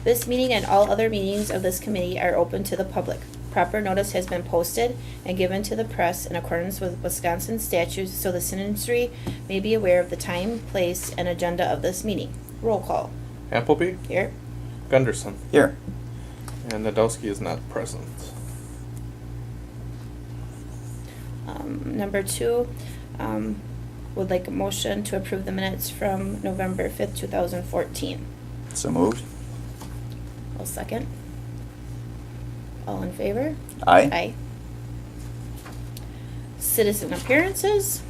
This meeting and all other meetings of this committee are open to the public. Proper notice has been posted and given to the press in accordance with Wisconsin statutes so the citizenry may be aware of the time, place, and agenda of this meeting. Roll call. Appleby, Here. Gunderson, Here. and Nadowski is not present. Number 2, would like a motion to approve the minutes from November 5th, 2014. So moved. I'll second. All in favor? Aye. Aye. Citizen appearances?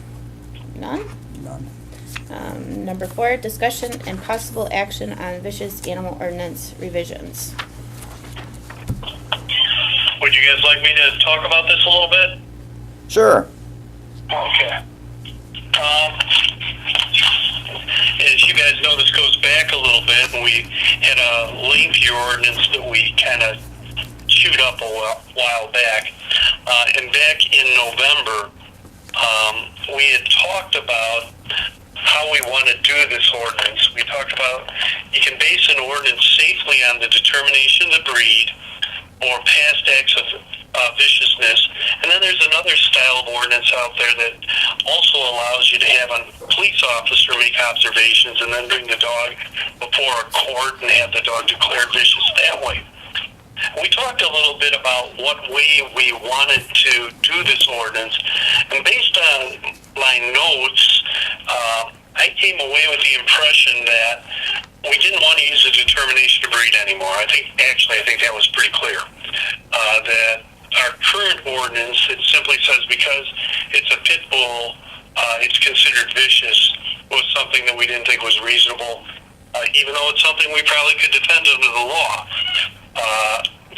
None. None. Number 4, discussion and possible action on vicious animal ordinance revisions. Would you guys like me to talk about this a little bit? Sure. Okay. As you guys know, this goes back a little bit, and we had a lengthy ordinance that we kind of chewed up a while back. And back in November, we had talked about how we want to do this ordinance. We talked about you can base an ordinance safely on the determination of the breed or past acts of viciousness. And then there's another style of ordinance out there that also allows you to have a police officer make observations and then bring the dog before a court and have the dog declared vicious that way. We talked a little bit about what way we wanted to do this ordinance, and based on my notes, I came away with the impression that we didn't want to use the determination of breed anymore. I think that was pretty clear. That our current ordinance, it simply says because it's a pit bull, it's considered vicious, was something that we didn't think was reasonable, even though it's something we probably could defend under the law.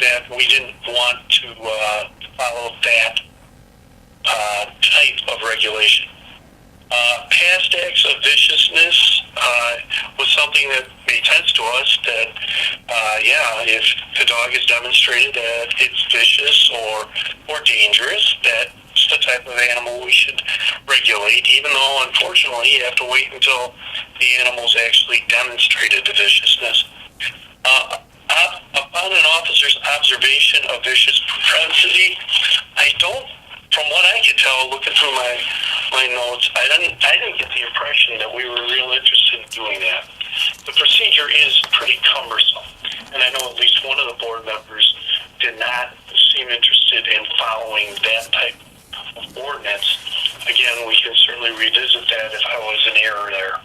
That we didn't want to follow that type of regulation. Past acts of viciousness was something that made sense to us that, if the dog has demonstrated that it's vicious or dangerous, that's the type of animal we should regulate, even though, unfortunately, you have to wait until the animal's actually demonstrated the viciousness. Upon an officer's observation of vicious propensity, from what I could tell, looking through my notes, I didn't get the impression that we were real interested in doing that. The procedure is pretty cumbersome, and I know at least one of the board members did not seem interested in following that type of ordinance. Again, we can certainly revisit that if I was in error there.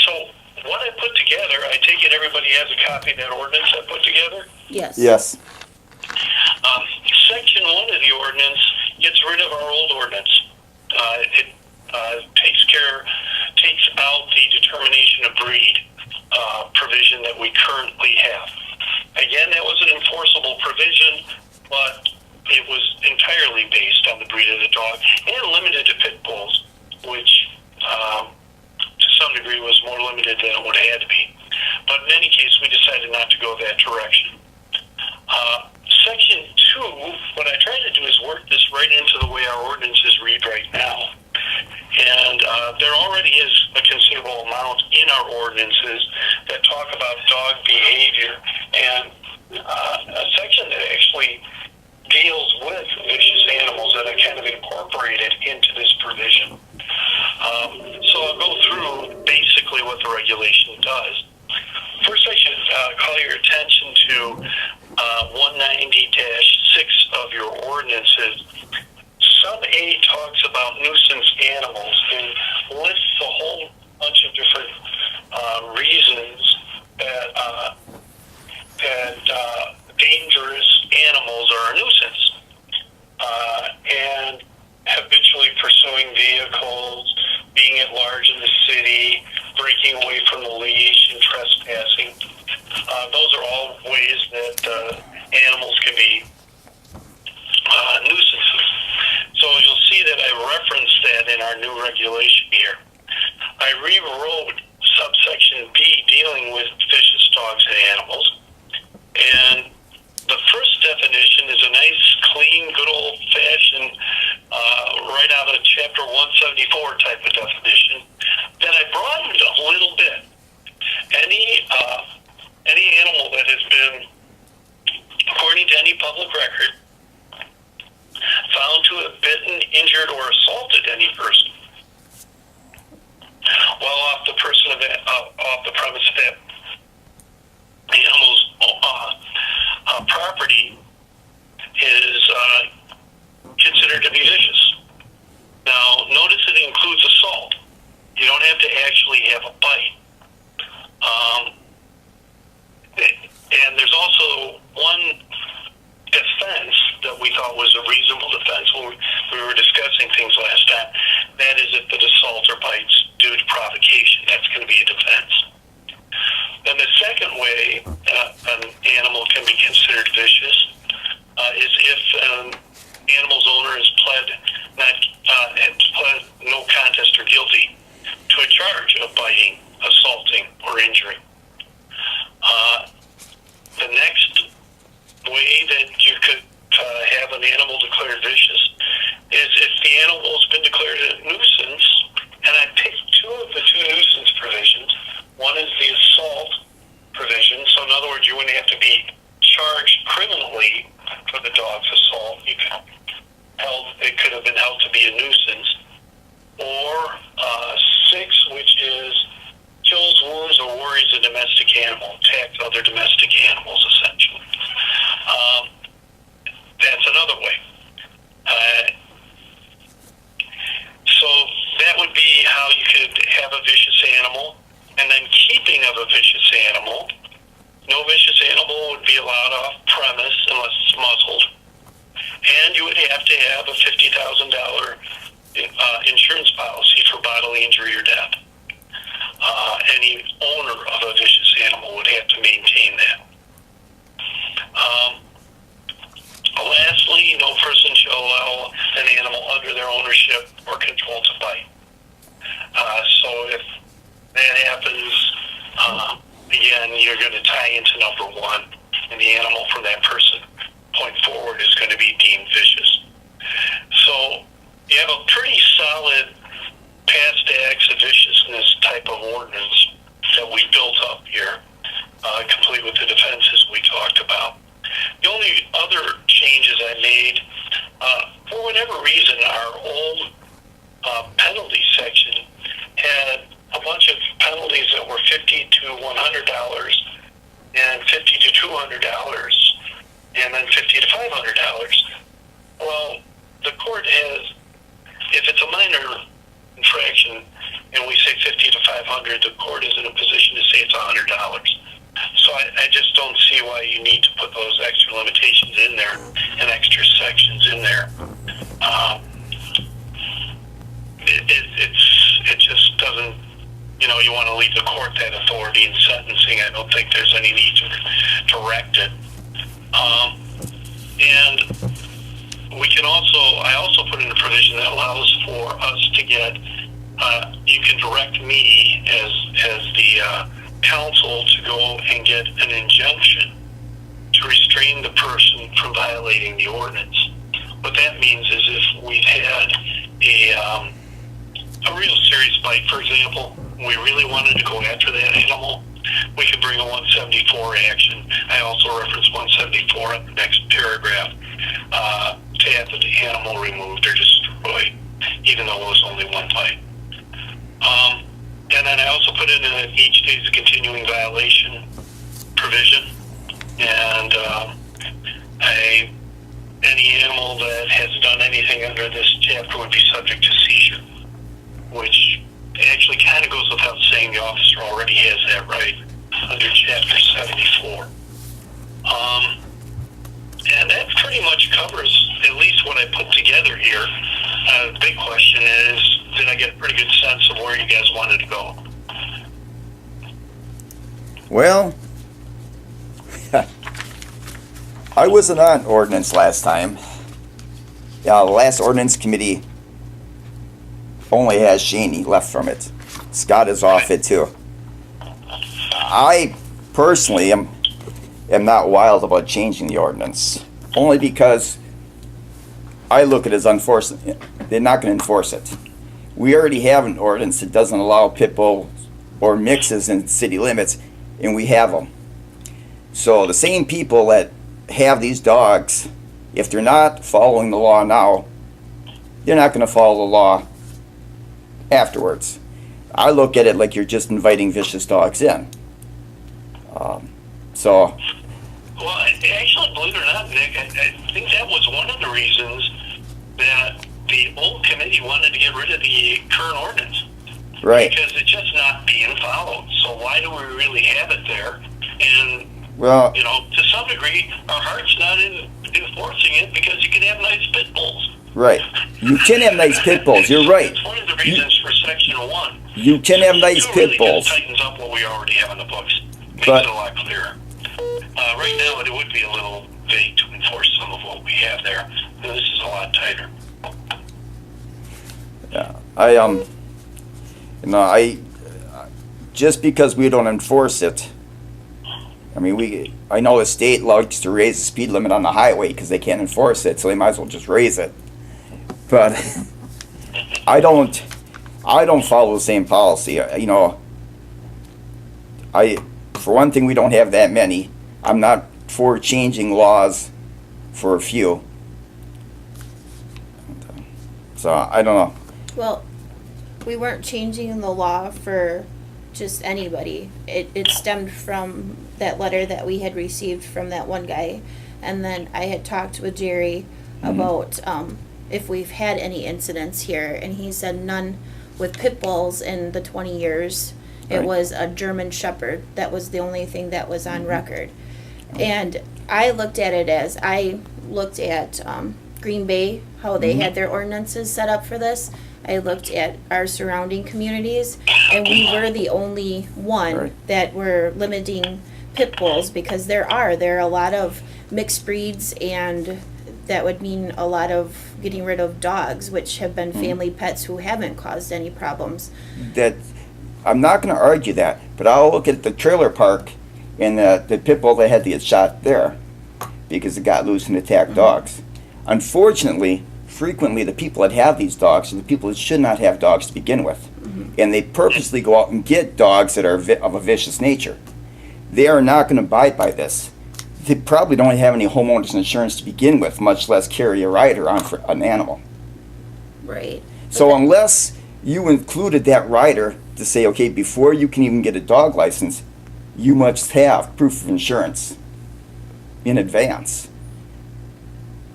So what I put together, I take it everybody has a copy of that ordinance I put together? Yes. Yes. Section 1 of the ordinance gets rid of our old ordinance. It takes out the determination of breed provision that we currently have. Again, that was an enforceable provision, but it was entirely based on the breed of the dog and limited to pit bulls, which to some degree was more limited than it would have had to be. But in any case, we decided not to go that direction. Section 2, what I tried to do is work this right into the way our ordinances read right now. And there already is a considerable amount in our ordinances that talk about dog behavior, and a section that actually deals with vicious animals that are kind of incorporated into this provision. So I'll go through basically what the regulation does. First, I should call your attention to 190-6 of your ordinances. Sub A talks about nuisance animals and lists a whole bunch of different reasons that dangerous animals are a nuisance. And habitually pursuing vehicles, being at large in the city, breaking away from the leash, and trespassing. Those are all ways that animals can be nuisances. So you'll see that I referenced that in our new regulation here. I rewrote subsection B dealing with vicious dogs and animals. And the first definition is a nice, clean, good old-fashioned, right out of Chapter 174 type of definition that I broadened a little bit. Any animal that includes assault. You don't have to actually have a bite. And there's also one defense that we thought was a reasonable defense when we were discussing things last time. That is if it assaults or bites due to provocation. That's going to be a defense. Then the second way an animal can be considered vicious is if an animal's owner has pled no contest or guilty to a charge of biting, assaulting, or injuring. The next way that you could have an animal declared vicious is if the animal's been declared a nuisance, and I picked two of the two nuisance provisions. One is the assault provision, so in other words, you wouldn't have to be charged criminally for the dog's assault. It could have been held to be a nuisance. Or 6, which is kills, wounds, or worries a domestic animal, attacks other domestic animals, essentially. That's another way. So that would be how you could have a vicious animal. And then keeping of a vicious animal. No vicious animal would be allowed off premise unless it's muzzled. And you would have to have a $50,000 insurance policy for bodily injury or death. Any owner of a vicious animal would have to maintain that. Lastly, no person shall allow an animal under their ownership or control to bite. So if that happens, again, you're going to tie into number 1, and the animal from that person point forward is going to be deemed vicious. So you have a pretty solid past acts of viciousness type of ordinance that we built up here, complete with the defenses we talked about. The only other changes I made, for whatever reason, our old penalty section had a bunch of penalties that were $50 to $100 and $50 to $200 and then $50 to $500. Well, the court has, if it's a minor infraction and we say $50 to $500, the court is in a position to say it's $100. So I just don't see why you need to put those extra limitations in there and extra sections in there. It just doesn't, you want to leave the court that authority in sentencing. I don't think there's any need to direct it. And I also put in a provision that allows for us to get, you can direct me as the counsel to go and get an injunction to restrain the person from violating the ordinance. What that means is if we've had a real serious bite, for example, we really wanted to go after that animal, we could bring a 174 action. I also reference 174 in the next paragraph to have the animal removed or destroyed, even though it was only one bite. And then I also put in each day's continuing violation provision, and any animal that has done anything under this chapter would be subject to seizure, which actually kind of goes without saying. The officer already has that right under Chapter 74. And that pretty much covers at least what I put together here. The big question is, did I get a pretty good sense of where you guys wanted to go? Well, I wasn't on ordinance last time. The last ordinance committee only has Shaney left from it. Scott is off it too. I personally am not wild about changing the ordinance, only because I look at it as unfortunate. They're not going to enforce it. We already have an ordinance that doesn't allow pit bulls or mixes in city limits, and we have them. So the same people that have these dogs, if they're not following the law now, they're not going to follow the law afterwards. I look at it like you're just inviting vicious dogs in. Well, actually, believe it or not, Nick, I think that was one of the reasons that the old committee wanted to get rid of the current ordinance. Right. Because it's just not being followed. So why do we really have it there? And, Well, you know, to some degree, our heart's not in enforcing it because you can have nice pit bulls. right. You can have nice pit bulls. You're right. It's one of the reasons for Section 1. You can have nice Two pit really bulls. just tightens up what we already have on the books. Makes But- it a lot clearer. Right now, it would be a little vague to enforce some of what we have there. This is a lot tighter. Yeah. Just because we don't enforce it, I mean, I know the state likes to raise the speed limit on the highway because they can't enforce it, so they might as well just raise it. But I don't follow the same policy. You know, for one thing, we don't have that many. I'm not for changing laws for a few. So I don't know. Well, we weren't changing the law for just anybody. It stemmed from that letter that we had received from that one guy. And then I had talked with Jerry about if we've had any incidents here, and he said none with pit bulls in the 20 years. It Right. was a German Shepherd. That was the only thing that was on record. And I looked at it as I looked at Green Bay, how they had their ordinances set up for this. I looked at our surrounding communities, and we were the only one Right. that were limiting pit bulls, because there are a lot of mixed breeds, and that would mean a lot of getting rid of dogs, which have been family pets who haven't caused any problems. That I'm not going to argue that, but I'll look at the trailer park and the pit bull that had to get shot there because it got loose and attacked dogs. Unfortunately, frequently the people that have these dogs are the people that should not have dogs to begin with, and they purposely go out and get dogs that are of a vicious nature. They are not going to abide by this. They probably don't have any homeowners insurance to begin with, much less carry a rider on for an animal. Right. So unless you included that rider to say, okay, before you can even get a dog license, you must have proof of insurance in advance.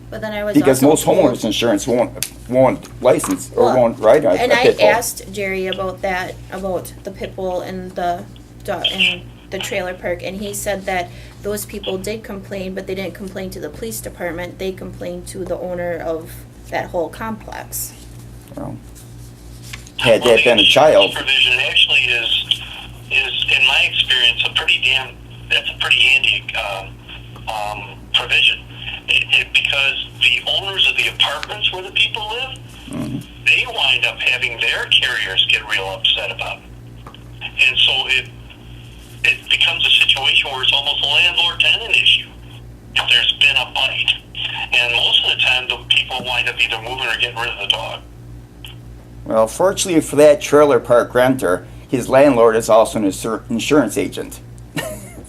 But then I was Because also most told- homeowners insurance won't license or Well, won't write a And I pit bull. asked Jerry about that, about the pit bull and the dog in the trailer park, and he said that those people did complain, but they didn't complain to the police department. They complained to the owner of that whole complex. Well, had that been a child, Provision actually is in my experience that's a pretty handy provision. Because the owners of the apartments where the people live, they wind up having their carriers get real upset about it. And so it becomes a situation where it's almost a landlord-tenant issue if there's been a bite. And most of the time, the people wind up either moving or getting rid of the dog. well, fortunately for that trailer park renter, his landlord is also an insurance agent.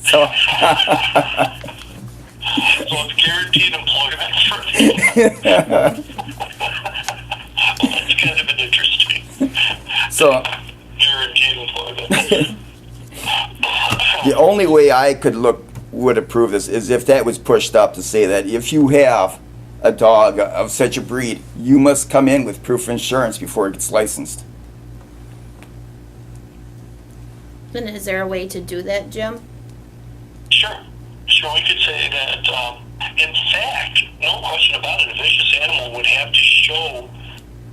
So, So it's guaranteed employment for them. Well, that's kind of an interesting. so Guaranteed employment. the only way I would approve this is if that was pushed up to say that if you have a dog of such a breed, you must come in with proof of insurance before it gets licensed. And is there a way to do that, Jim? Sure, we could say that, in fact, no question about it, a vicious animal would have to show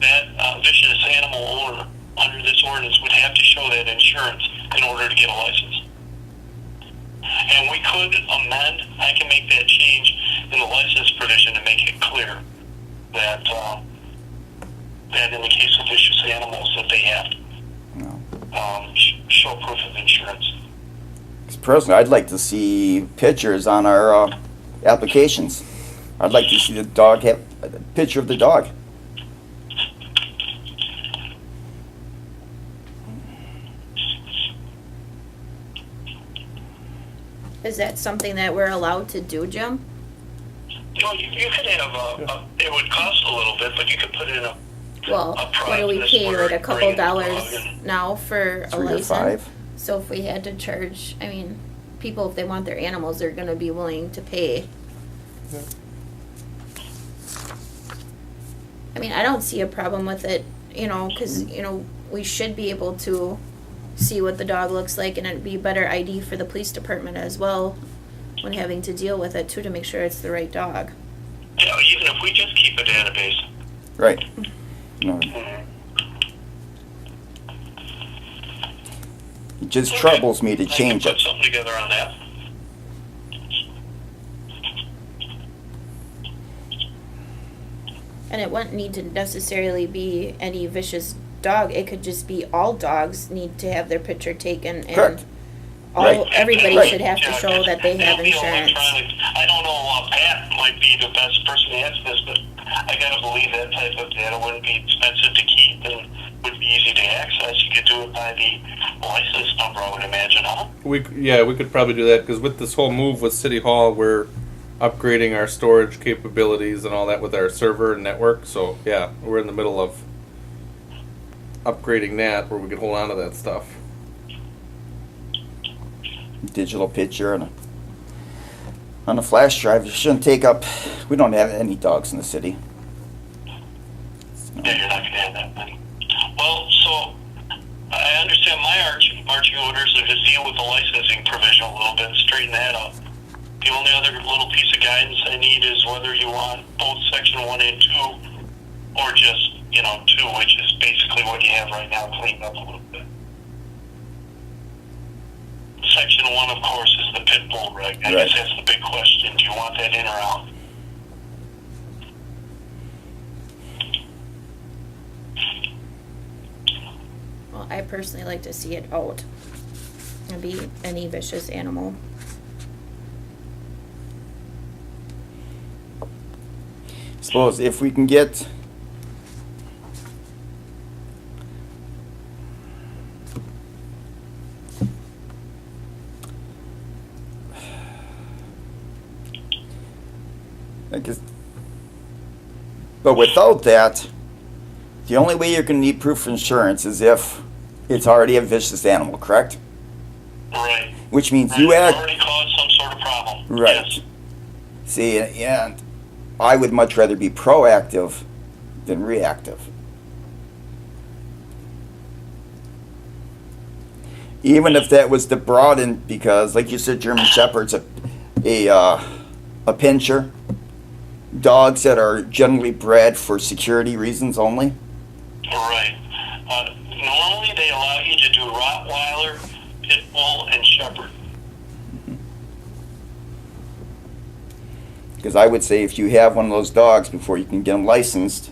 that vicious animal owner under this ordinance would have to show that insurance in order to get a license. And we could amend, I can make that change in the license provision to make it clear that, that in the case of vicious animals that they have to show proof of insurance. 'Cause personally, I'd like to see pictures on our applications. I'd like to see the dog have a picture of the dog. Is that something that we're allowed to do, Jim? You could have it would cost a little bit, but you could put in a Well, what do we process pay, where like a it couple brings dollars the dog in. now for a 3 or license? 5. So if we had to charge, I mean, people, if they want their animals, they're gonna be willing to pay. I mean, I don't see a problem with it, because, we should be able to see what the dog looks like, and it'd be better ID for the police department as well when having to deal with it too, to make sure it's the right dog. Yeah, even if we just keep a database. Right. No. It just troubles me to change I can put it. something together on that. And it wouldn't need to necessarily be any vicious dog. It could just be all dogs need to have their picture taken, and Correct. Right. everybody Right. should have to show that they have It'll be insurance. electronic. I don't know, Pat might be the best person to answer this, but I gotta believe that type of data wouldn't be expensive to keep and would be easy to access. You could do it by the license number, I would imagine, huh? We could probably do that, because with this whole move with City Hall, we're upgrading our storage capabilities and all that with our server and network. So yeah, we're in the middle of upgrading that where we can hold on to that stuff. Digital picture on a flash drive. It shouldn't take up. We don't have any dogs in the city. Yeah, you're not gonna have that many. Well, so I understand my marching orders are to deal with the licensing provision a little bit and straighten that up. The only other little piece of guidance I need is whether you want both section 1 and 2 or just, 2, which is basically what you have right now, cleaned up a little bit. Section 1, of course, is the pit bull reg. I guess that's the big question. Do you want that in or out? Well, I personally like to see it out and be any vicious animal. Suppose if we can get I guess, but without that, the only way you're going to need proof of insurance is if it's already a vicious animal, correct? Right. Which means Right. you It's act already caused some sort of problem. right. Yes. See, and I would much rather be proactive than reactive. Even if that was to broaden, because like you said, German Shepherd's a pincher. Dogs that are generally bred for security reasons only. Right. Normally they allow you to do Rottweiler, Pit Bull, and Shepherd. Because I would say if you have one of those dogs before you can get them licensed,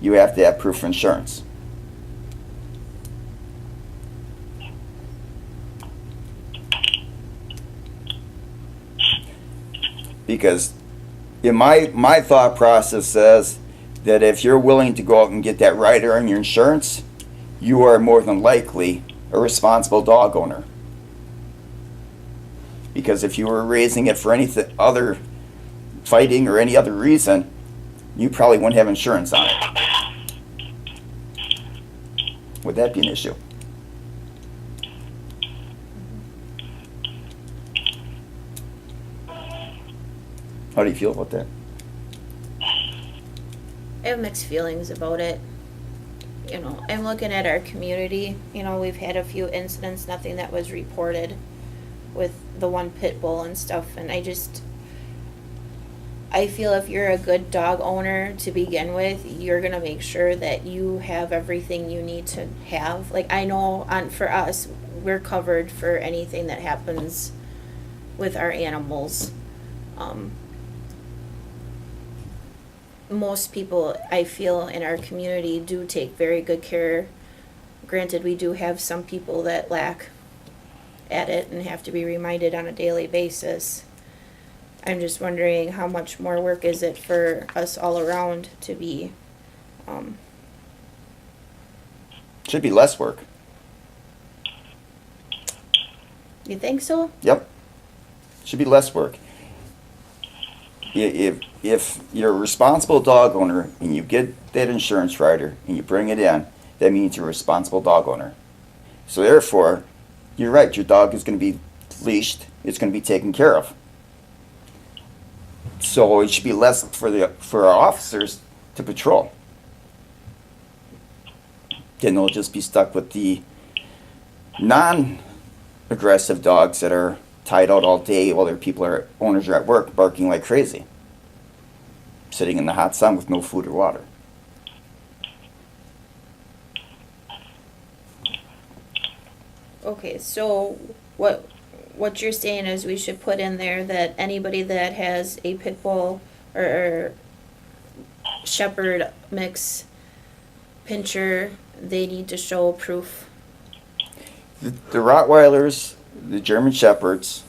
you have to have proof of insurance. Because my thought process says that if you're willing to go out and get that rider on your insurance, you are more than likely a responsible dog owner. Because if you were raising it for any other fighting or any other reason, you probably wouldn't have insurance on it. Would that be an issue? How do you feel about that? I have mixed feelings about it. I'm looking at our community. We've had a few incidents, nothing that was reported with the one pit bull and stuff. And I feel if you're a good dog owner to begin with, you're going to make sure that you have everything you need to have. Like, I know for us, we're covered for anything that happens with our animals. Most people, I feel, in our community do take very good care. Granted, we do have some people that lack at it and have to be reminded on a daily basis. I'm just wondering how much more work is it for us all around to be, Should be less work. you think so? Yep. Should be less work. If you're a responsible dog owner and you get that insurance rider and you bring it in, that means you're a responsible dog owner. So therefore, you're right, your dog is going to be leashed, it's going to be taken care of. So it should be less for our officers to patrol. then they'll just be stuck with the non-aggressive dogs that are tied out all day while their owners are at work barking like crazy, sitting in the hot sun with no food or water. Okay, so what you're saying is we should put in there that anybody that has a pit bull or shepherd mix pinscher, they need to show proof. The Rottweilers, the German Shepherds,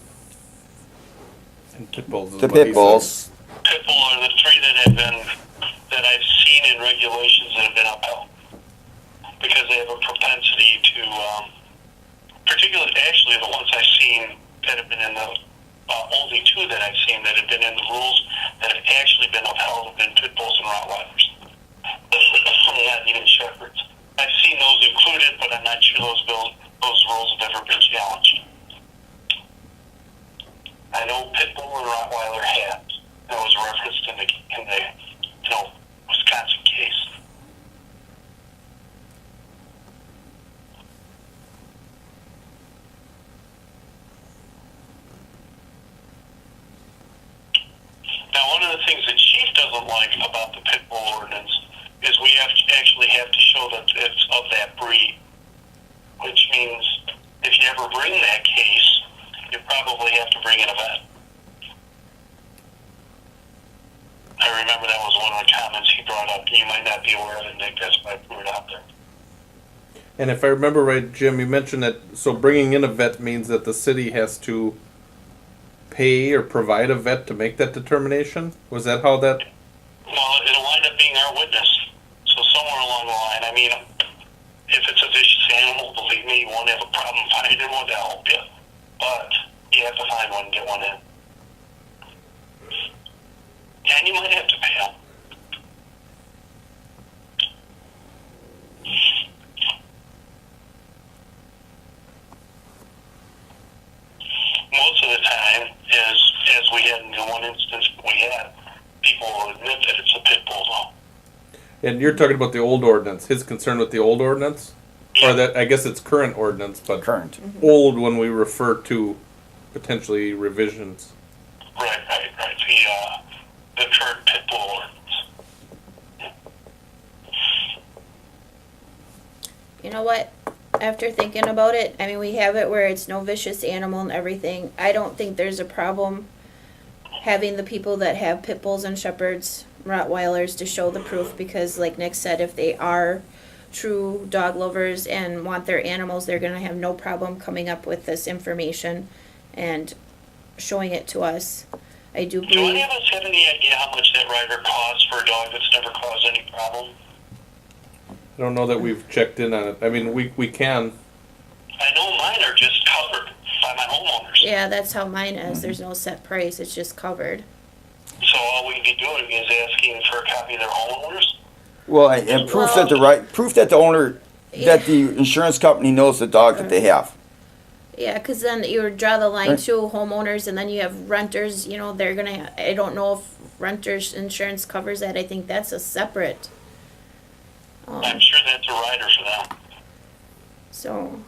And pit bulls. is the what he pit bulls, Pit bull are the three that I've seen in regulations that have been upheld because they have a propensity to, particularly actually the ones I've seen that have been in the only two that I've seen that have been in the rules that have actually been upheld have been pit bulls and Rottweilers. Not even shepherds. I've seen those included, but I'm not sure those rules have ever been challenged. I know pit bull and Rottweiler have. That was referenced in the Wisconsin case. Now, one of the things that Chief doesn't like about the pit bull ordinance is we actually have to show that it's of that breed, which means if you ever bring that case, you probably have to bring in a vet. I remember that was one of the comments he brought up. You might not be aware of it, Nick. That's why I threw it out there. And if I remember right, Jim, you mentioned that, so bringing in a vet means that the city has to pay or provide a vet to make that determination? Was that how that? Well, it'll wind up being our witness. So somewhere along the line, I mean, if it's a vicious animal, believe me, you won't have a problem finding one to help you. But you have to find one and get one in. And you might have to pay them. Most of the time, as we had in the one instance we had, people will admit that it's a pit bull though. And you're talking about the old ordinance, his concern with the old ordinance? Or that, I guess it's current ordinance, but current. old when we refer to potentially revisions. Right. The current pit bull ordinance. You know what? After thinking about it, I mean, we have it where it's no vicious animal and everything. I don't think there's a problem having the people that have pit bulls and shepherds, Rottweilers, to show the proof because, like Nick said, if they are true dog lovers and want their animals, they're going to have no problem coming up with this information and showing it to us. I do Do believe... any of us have any idea how much that rider costs for a dog that's never caused any problem? I don't know that we've checked in on it. I mean, we can. I know mine are just covered by my homeowners. Yeah, that's how mine is. There's no set price. It's just covered. So all we'd be doing is asking for a copy of their homeowners. Well, and proof Well- that the owner, that the insurance company knows the dog that they have. Yeah, because then you would draw the line to homeowners, and then you have renters. You know, they're gonna. I don't know if renters insurance covers that. I think that's a separate. I'm sure that's a rider for them. So.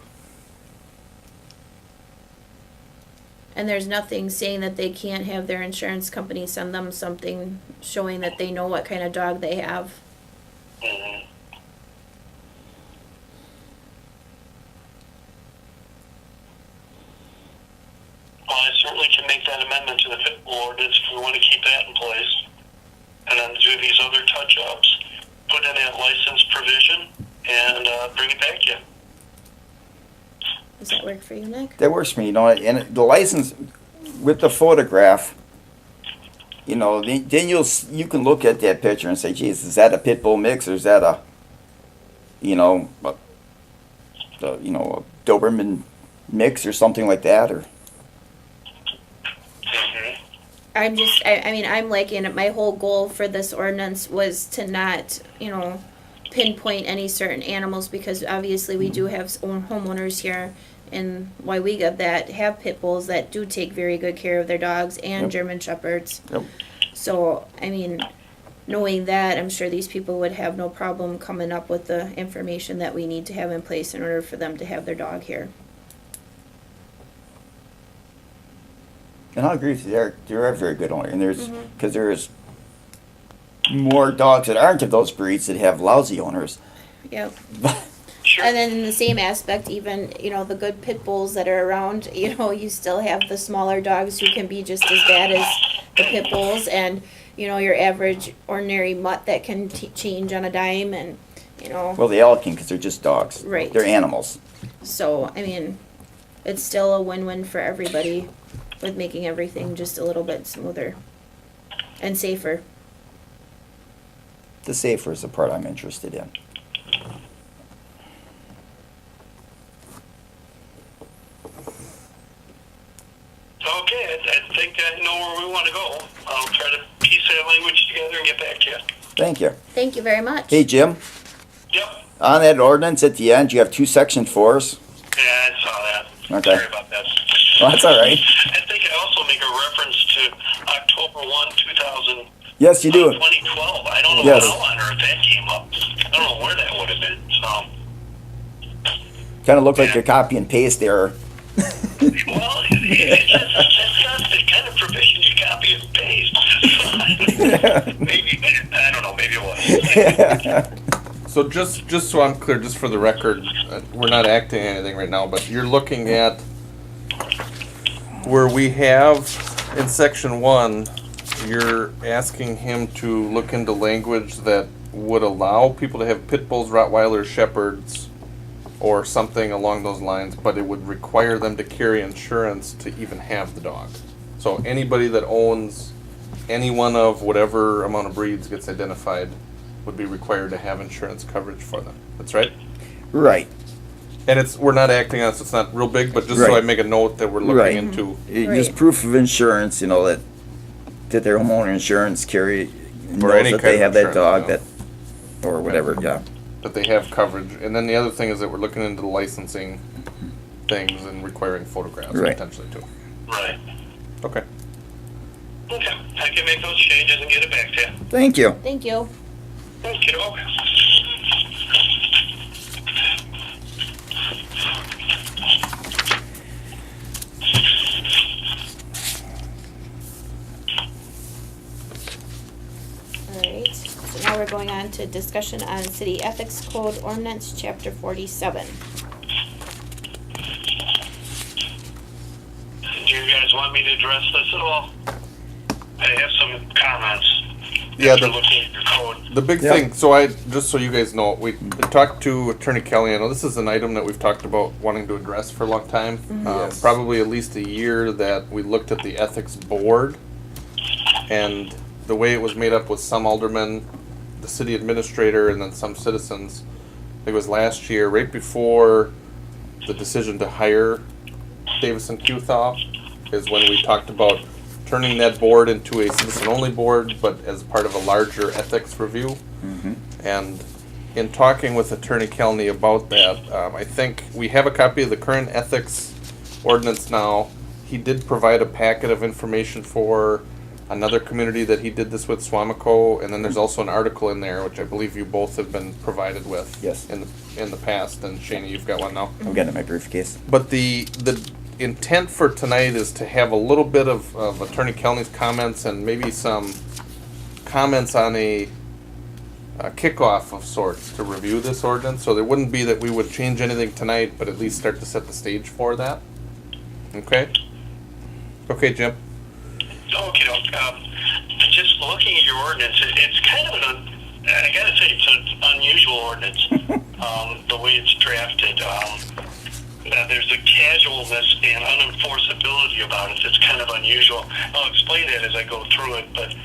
And there's nothing saying that they can't have their insurance company send them something showing that they know what kind of dog they have. Mm-hmm. Well, I certainly can make that amendment to the pit bull ordinance if we want to keep that in place. And then do these other touch-ups, put in that license provision, and bring it back to you. Does that work for you, Nick? That works for me, and the license with the photograph, then you can look at that picture and say, geez, is that a pit bull mix or is that a Doberman mix or something like that, or? Mm-hmm. I mean, I'm liking it. My whole goal for this ordinance was to not, pinpoint any certain animals because obviously we do have homeowners here in Weyauwega that have pit bulls that do take very good care of their dogs and Yep. German shepherds. Yep. So, I mean, knowing that, I'm sure these people would have no problem coming up with the information that we need to have in place in order for them to have their dog here. And I agree with you. They're a very good owner, and because there's more dogs that aren't of those breeds that have lousy owners. Yep. Sure. And then in the same aspect, even, the good pit bulls that are around, you still have the smaller dogs who can be just as bad as the pit bulls, and, your average ordinary mutt that can change on a dime, and, Well, they all can because they're just dogs. Right. They're animals. so, it's still a win-win for everybody with making everything just a little bit smoother and safer. The safer is the part I'm interested in. Okay, I think I know where we want to go. I'll try to piece that language together and get back to you. Thank you. Thank you very much. Hey, Jim, Yep. on that ordinance at the end, you have 2 section 4s. Yeah, I saw that. Okay. Sorry about that. Well, that's all right. I think I also make a reference to October 1, 2000. Yes, you do. 2012. I don't know Yes. how on earth that came up. I don't know where that would have been. So, Kind of looked like a copy and paste error. well, that's not the kind of provision you copy and paste. Maybe, I don't know, maybe it was. So just so I'm clear, just for the record, we're not acting anything right now, but you're looking at where we have in section 1, you're asking him to look into language that would allow people to have pit bulls, Rottweilers, Shepherds, or something along those lines, but it would require them to carry insurance to even have the dog. So anybody that owns any one of whatever amount of breeds gets identified would be required to have insurance coverage for them. That's right? Right. And we're not acting on it, so it's not real big, but just so I Right. make a note that we're looking Right. into. Just Right. proof of insurance, that their homeowner insurance Or knows any that kind they of have that insurance, dog, yeah. that, or whatever, yeah. That they have coverage. And then the other thing is that we're looking into the licensing things and requiring photographs Right. potentially too. Right. Okay. Okay, I can make those changes and get it back to you. Thank you. Thank you. Thank you. Okay. Alright, so now we're going on to discussion on City Ethics Code Ordinance, Chapter 47. Do you guys want me to address this at all? I have some comments. Yeah, after looking at your code. The big Yeah. thing, just so you guys know, we talked to Attorney Kelly. I know this is an item that we've talked about wanting to address for a long time. Yes. Probably at least a year that we looked at the ethics board, and the way it was made up with some aldermen, the city administrator, and then some citizens. I think it was last year, right before the decision to hire Davison Cuthaw, is when we talked about turning that board into a citizen-only board, but as part of a larger ethics review. And in talking with Attorney Kelly about that, I think we have a copy of the current ethics ordinance now. He did provide a packet of information for another community that he did this with, Swamico, and then there's also an article in there, which I believe you both have been provided with. Yes. In the past, and Shana, you've got one now. I'm getting my briefcase. But the intent for tonight is to have a little bit of Attorney Kelly's comments and maybe some comments on a kickoff of sorts to review this ordinance. So there wouldn't be that we would change anything tonight, but at least start to set the stage for that. Okay? Okay, Jim? Okay, just looking at your ordinance, it's kind of I gotta say, it's an unusual ordinance, the way it's drafted. There's a casualness and unenforceability about it that's kind of unusual. I'll explain that as I go through it, but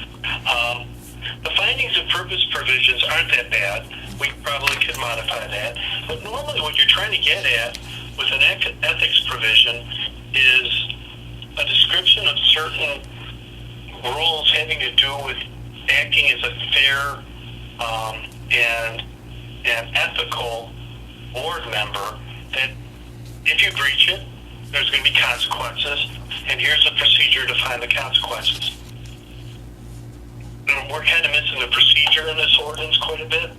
the findings and purpose provisions aren't that bad. We probably could modify that. But normally what you're trying to get at with an ethics provision is a description of certain rules having to do with acting as a fair and ethical board member, that if you breach it, there's going to be consequences, and here's a procedure to find the consequences. we're kind of missing the procedure in this ordinance quite a bit.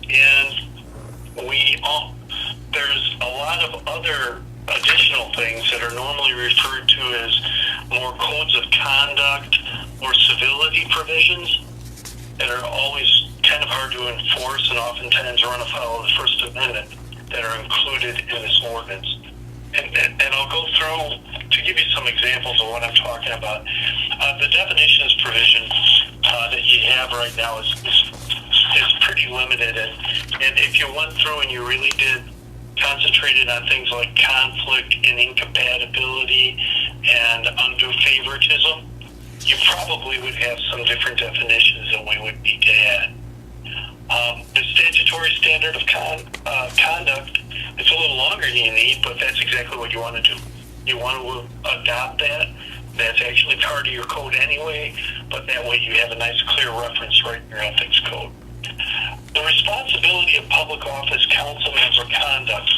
And there's a lot of other additional things that are normally referred to as more codes of conduct or civility provisions that are always kind of hard to enforce and oftentimes run afoul of the First Amendment that are included in this ordinance. And I'll go through to give you some examples of what I'm talking about. The definitions provision that you have right now is pretty limited. And if you went through and you really did concentrated on things like conflict and incompatibility and undue favoritism, you probably would have some different definitions that we would need to add. The statutory standard of conduct, it's a little longer than you need, but that's exactly what you want to do. You want to adopt that. That's actually part of your code anyway, but that way you have a nice clear reference right in your ethics code. The responsibility of public office council member conduct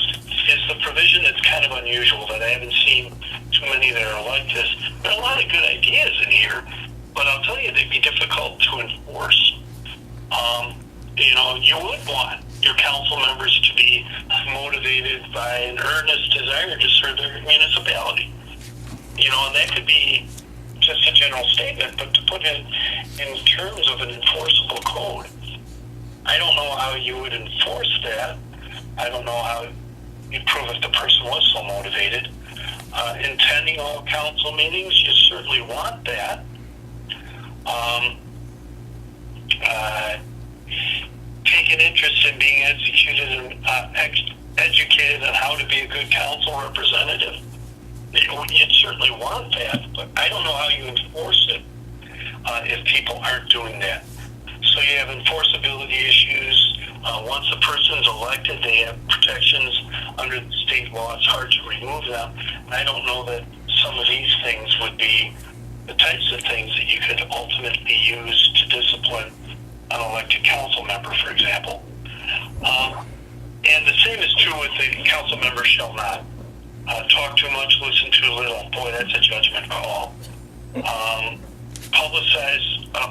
is the provision that's kind of unusual, that I haven't seen too many that are like this. There are a lot of good ideas in here, but I'll tell you, they'd be difficult to enforce. You would want your council members to be motivated by an earnest desire to serve their municipality. And that could be just a general statement, but to put it in terms of an enforceable code, I don't know how you would enforce that. I don't know how you'd prove if the person was so motivated. Attending all council meetings, you certainly want that. Take an interest in being educated on how to be a good council representative. You'd certainly want that, but I don't know how you enforce it if people aren't doing that. So you have enforceability issues. Once a person's elected, they have protections under the state law. It's hard to remove them. I don't know that some of these things would be the types of things that you could ultimately use to discipline an elected council member, for example. And the same is true with the council member shall not talk too much, listen too little. Boy, that's a judgment call.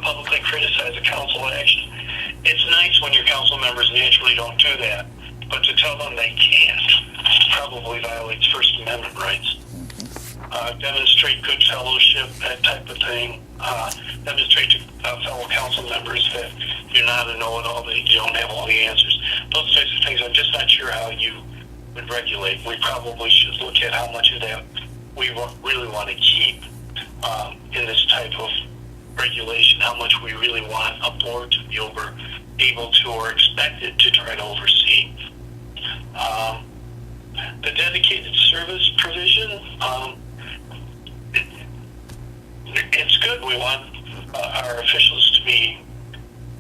Publicly criticize a council action. It's nice when your council members naturally don't do that, but to tell them they can't probably violates First Amendment rights. Demonstrate good fellowship, that type of thing. Demonstrate to fellow council members that you're not a know-it-all, that you don't have all the answers. Those types of things, I'm just not sure how you would regulate. We probably should look at how much of that we really want to keep in this type of regulation, how much we really want a board to be able to or expected to try to oversee. The dedicated service provision, it's good. We want our officials to be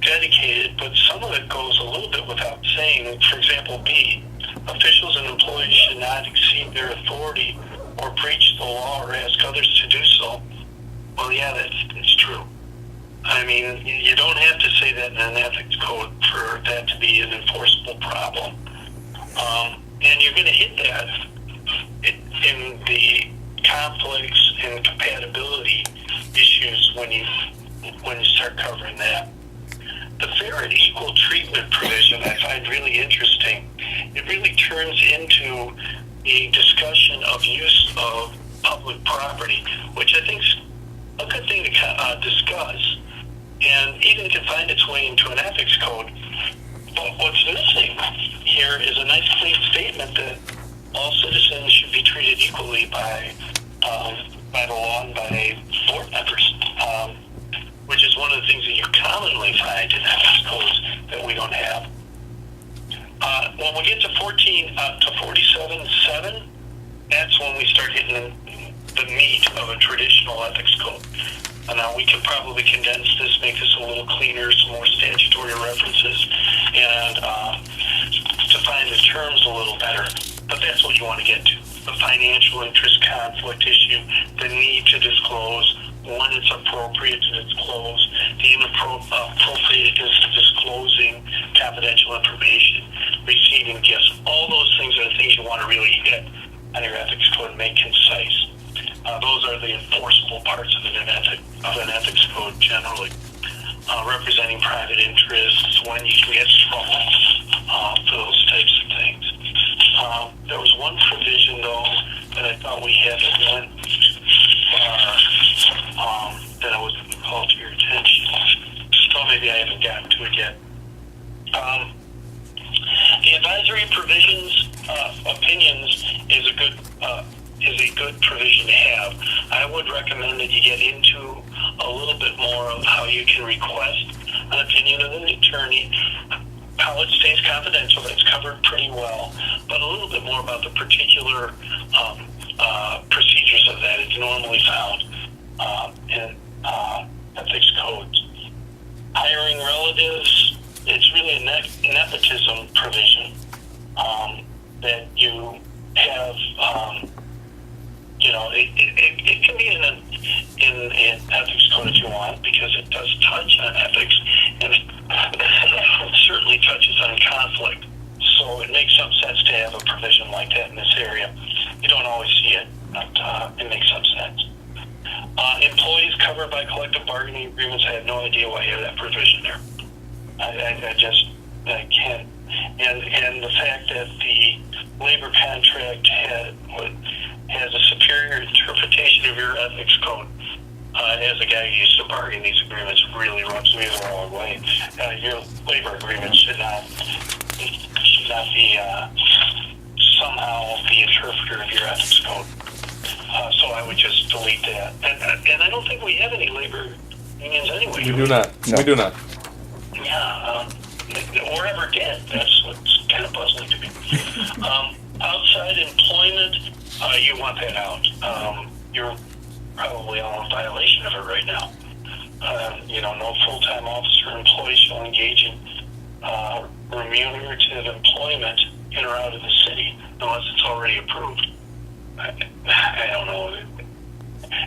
dedicated, but some of it goes a little bit without saying. For example, B, officials and employees should not exceed their authority or breach the law or ask others to do so. Well, yeah, that's true. I mean, you don't have to say that in an ethics code for that to be an enforceable problem. And you're going to hit that in the conflicts and compatibility issues when you start covering that. The fair and equal treatment provision I find really interesting. It really turns into a discussion of use of public property, which I think is a good thing to discuss, and even can find its way into an ethics code. But what's missing here is a nice clean statement that all citizens should be treated equally by the law and by board members, which is one of the things that you commonly find in ethics codes that we don't have. When we get to 14 to 47.7, that's when we start hitting the meat of a traditional ethics code. Now, we could probably condense this, make this a little cleaner, some more statutory references, and define the terms a little better. But that's what you want to get to. The financial interest conflict issue, the need to disclose, when it's appropriate to disclose, the inappropriateness of disclosing confidential information, receiving gifts. All those things are the things you want to really hit on your ethics code and make concise. Those are the enforceable parts of an ethics code generally. Representing private interests, when you can get in trouble for those types of things. There was one provision, though, that I thought we had that went far, that I was going to call to your attention. So maybe I haven't gotten to it yet. The advisory provisions, opinions is a good provision to have. I would recommend that you get into a little bit more of how you can request an opinion of an attorney, how it stays confidential. That's covered pretty well, but a little bit more about the particular procedures of that. It's normally found in ethics codes. Hiring relatives, it's really a nepotism provision that you have. It can be in an ethics code if you want, because it does touch on ethics, and it certainly touches on conflict. So it makes some sense to have a provision like that in this area. You don't always see it, but it makes some sense. Employees covered by collective bargaining agreements, I have no idea why you have that provision there. I can't. And the fact that the labor contract has a superior interpretation of your ethics code, as a guy who used to bargain these agreements, really rubs me the wrong way. Your labor agreement should not be somehow the interpreter of your ethics code. So I would just delete that. And I don't think we have any labor unions anyway. We do not. No. We do not. Yeah, or ever did. That's what's kind of puzzling to me. Outside employment, you want that out. You're probably all in violation of it right now. No full-time officer or employee shall engage in remunerative employment in or out of the city unless it's already approved. I don't know.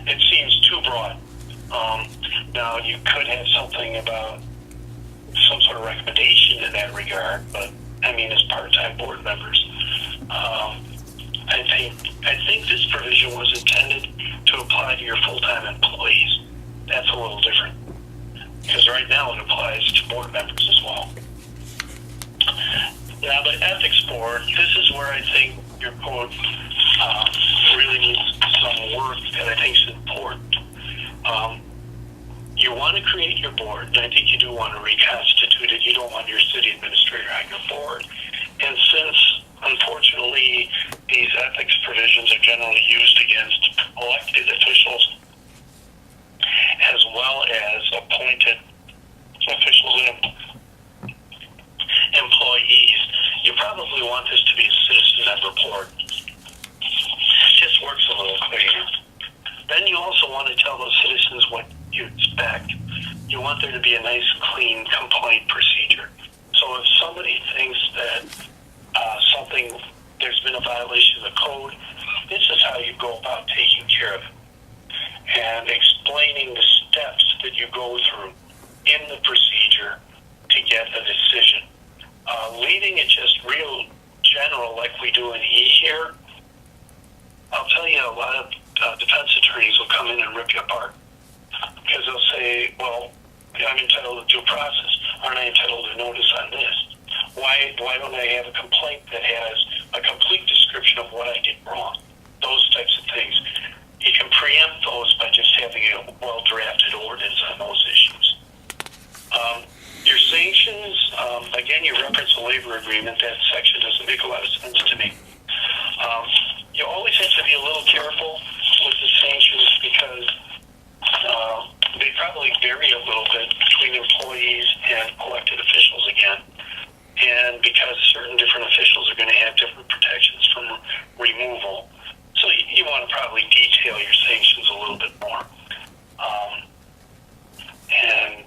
It seems too broad. Now, you could have something about some sort of recommendation in that regard, but I mean, as part-time board members, I think this provision was intended to apply to your full-time employees. That's a little different, because right now it applies to board members as well. Now, the ethics board, this is where I think your code really needs some work that I think is important. You want to create your board, and I think you do want to reconstitute it. You don't want your city administrator on your board. And since, unfortunately, these ethics provisions are generally used against elected officials as well as appointed officials and employees, you probably want this to be a citizen-led report. It just works a little cleaner. Then you also want to tell those citizens what you expect. You want there to be a nice, clean complaint procedure. So if somebody thinks that there's been a violation of the code, this is how you go about taking care of it. And explaining the steps that you go through in the procedure to get a decision. Leaving it just real general like we do in E here, I'll tell you, a lot of defense attorneys will come in and rip you apart. Because they'll say, well, I'm entitled to due process. Aren't I entitled to notice on this? Why don't I have a complaint that has a complete description of what I did wrong? Those types of things. You can preempt those by just having a well-drafted ordinance on those issues. Your sanctions, again, you reference a labor agreement. That section doesn't make a lot of sense to me. You always have to be a little careful with the sanctions because they probably vary a little bit between employees and elected officials again. And because certain different officials are going to have different protections from removal. So you want to probably detail your sanctions a little bit more. And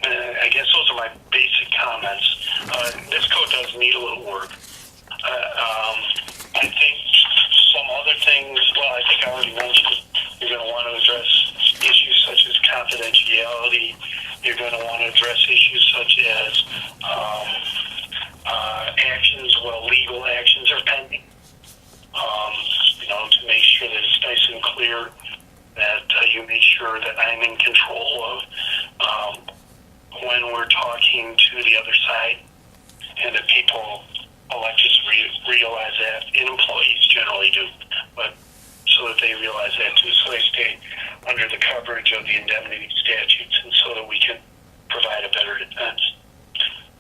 I guess those are my basic comments. This code does need a little of the indemnity statutes, and so that we can provide a better defense.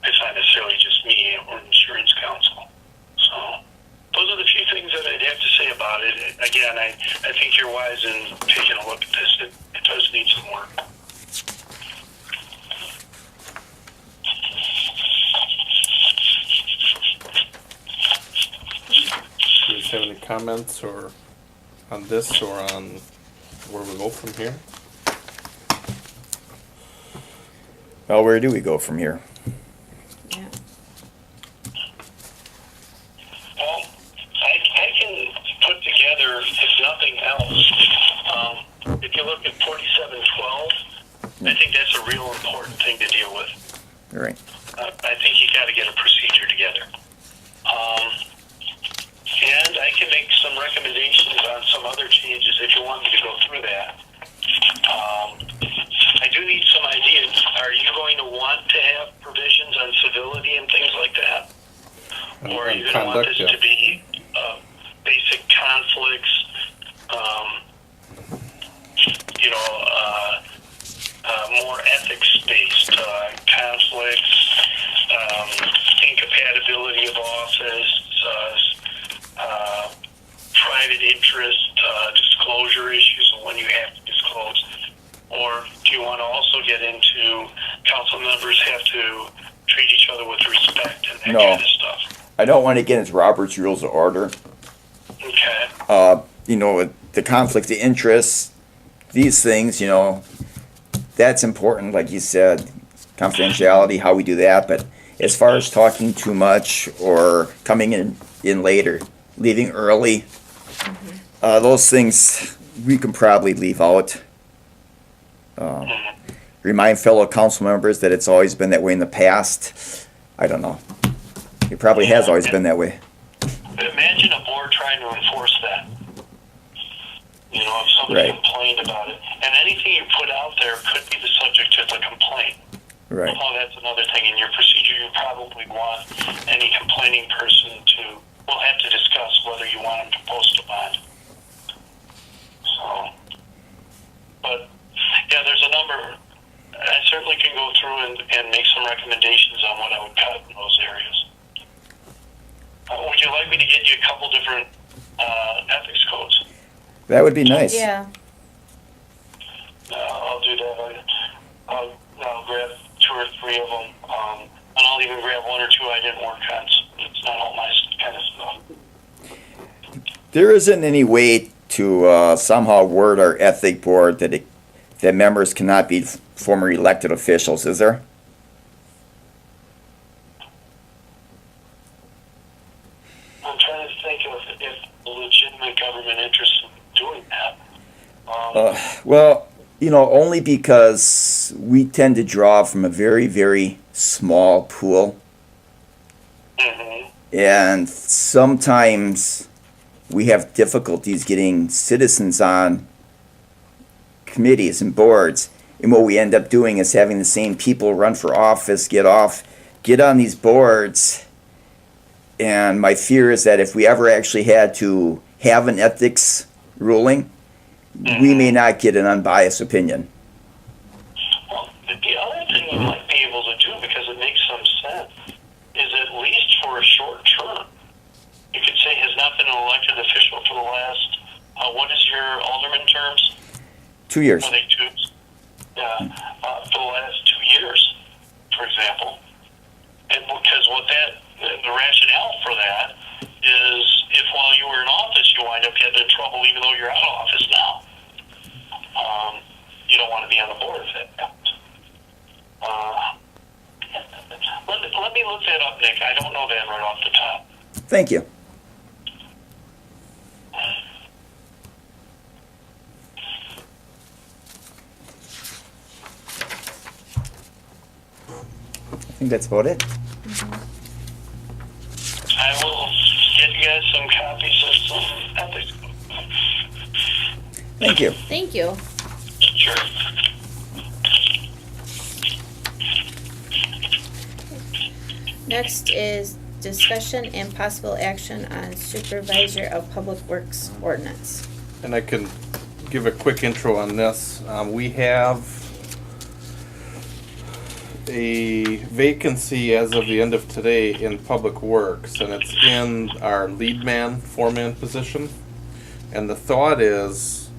It's not necessarily just me or insurance counsel. So those are the few things that I'd have to say about it. Again, I think you're wise in taking a look at this. It does need some work. Do you have any comments or on this or on where we go from here? Well, where do we go from here? Yeah. Well, I can put together, if nothing else, if you look at 4712, I think that's a real important thing to deal with. All right. I think you got to get a procedure together. And I can make some recommendations on some other changes if you want me to go through that. I do need some ideas. Are you going to want to have provisions on civility and things like that? Or are you going to want this to be basic conflicts, more ethics-based conflicts, incompatibility of office, private interest, disclosure issues of when you have to disclose? Or do you want to also get into council members have to treat each other with respect and that No. kind of stuff? I don't want to get into Robert's Rules of Order. Okay. The conflict of interest, these things, that's important, like you said, confidentiality, how we do that. But as far as talking too much or coming in later, leaving early, those things we can probably leave out. Remind fellow council members that it's always been that way in the past. I don't know. It probably has always been that way. Imagine a board trying to enforce that. If somebody Right. complained about it. And anything you put out there could be the subject of a complaint. Right. Oh, that's another thing in your procedure. You probably want any complaining person we'll have to discuss whether you want them to post a bond. So, but, yeah, there's a number. I certainly can go through and make some recommendations on what I would cut in those areas. Would you like me to get you a couple different ethics codes? That would be nice. Yeah. I'll do that. I'll grab 2 or 3 of them, and I'll even grab 1 or 2 I didn't work on. So it's not all my kind of stuff. There isn't any way to somehow word our ethic board that members cannot be former elected officials, is there? I'm trying to think of if legitimate government interest in doing that. Well, only because we tend to draw from a very, very small pool. Mm-hmm. And sometimes we have difficulties getting citizens on committees and boards. And what we end up doing is having the same people run for office, get on these boards. And my fear is that if we ever actually had to have an ethics ruling, we may not get an unbiased opinion. Well, the other thing you might be able to do, because it makes some sense, is at least for a short term, you could say has not been an elected official for the last, what is your alderman terms? 2 years. Are they 2? Yeah, for the last 2 years, for example. And because the rationale for that is if while you were in office you wind up getting in trouble even though you're out of office now. You don't want to be on the board if that happens. Let me look that up, Nick. I don't know that right off the top. Thank you. I think that's about it. I will get you guys some copies of some ethics. Thank you. Thank you. Sure. Next is discussion and possible action on supervisor of public works ordinance. And I can give a quick intro on this. We have a vacancy as of the end of today in Public Works, and it's in our lead man, foreman position. And the thought is,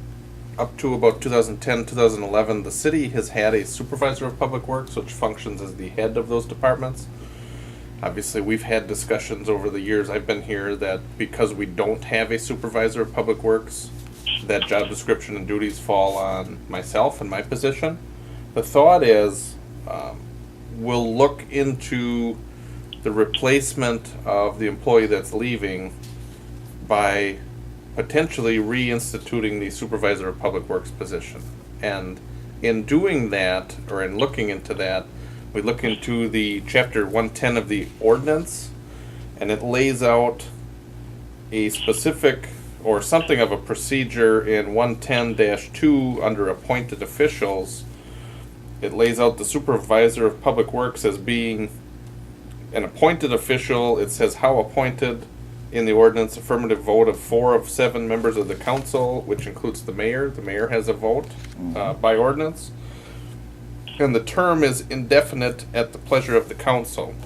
up to about 2010, 2011, the city has had a supervisor of Public Works, which functions as the head of those departments. Obviously, we've had discussions over the years I've been here that because we don't have a supervisor of Public Works, that job description and duties fall on myself and my position. The thought is, we'll look into the replacement of the employee that's leaving by potentially reinstituting the supervisor of Public Works position. And in doing that, or in looking into that, we look into the chapter 110 of the ordinance, and it lays out a specific or something of a procedure in 110-2 under appointed officials. It lays out the supervisor of Public Works as being an appointed official. It says how appointed in the ordinance: affirmative vote of 4 of 7 members of the council, which includes the mayor. The mayor has a vote by ordinance. And the term is indefinite at the pleasure of the council.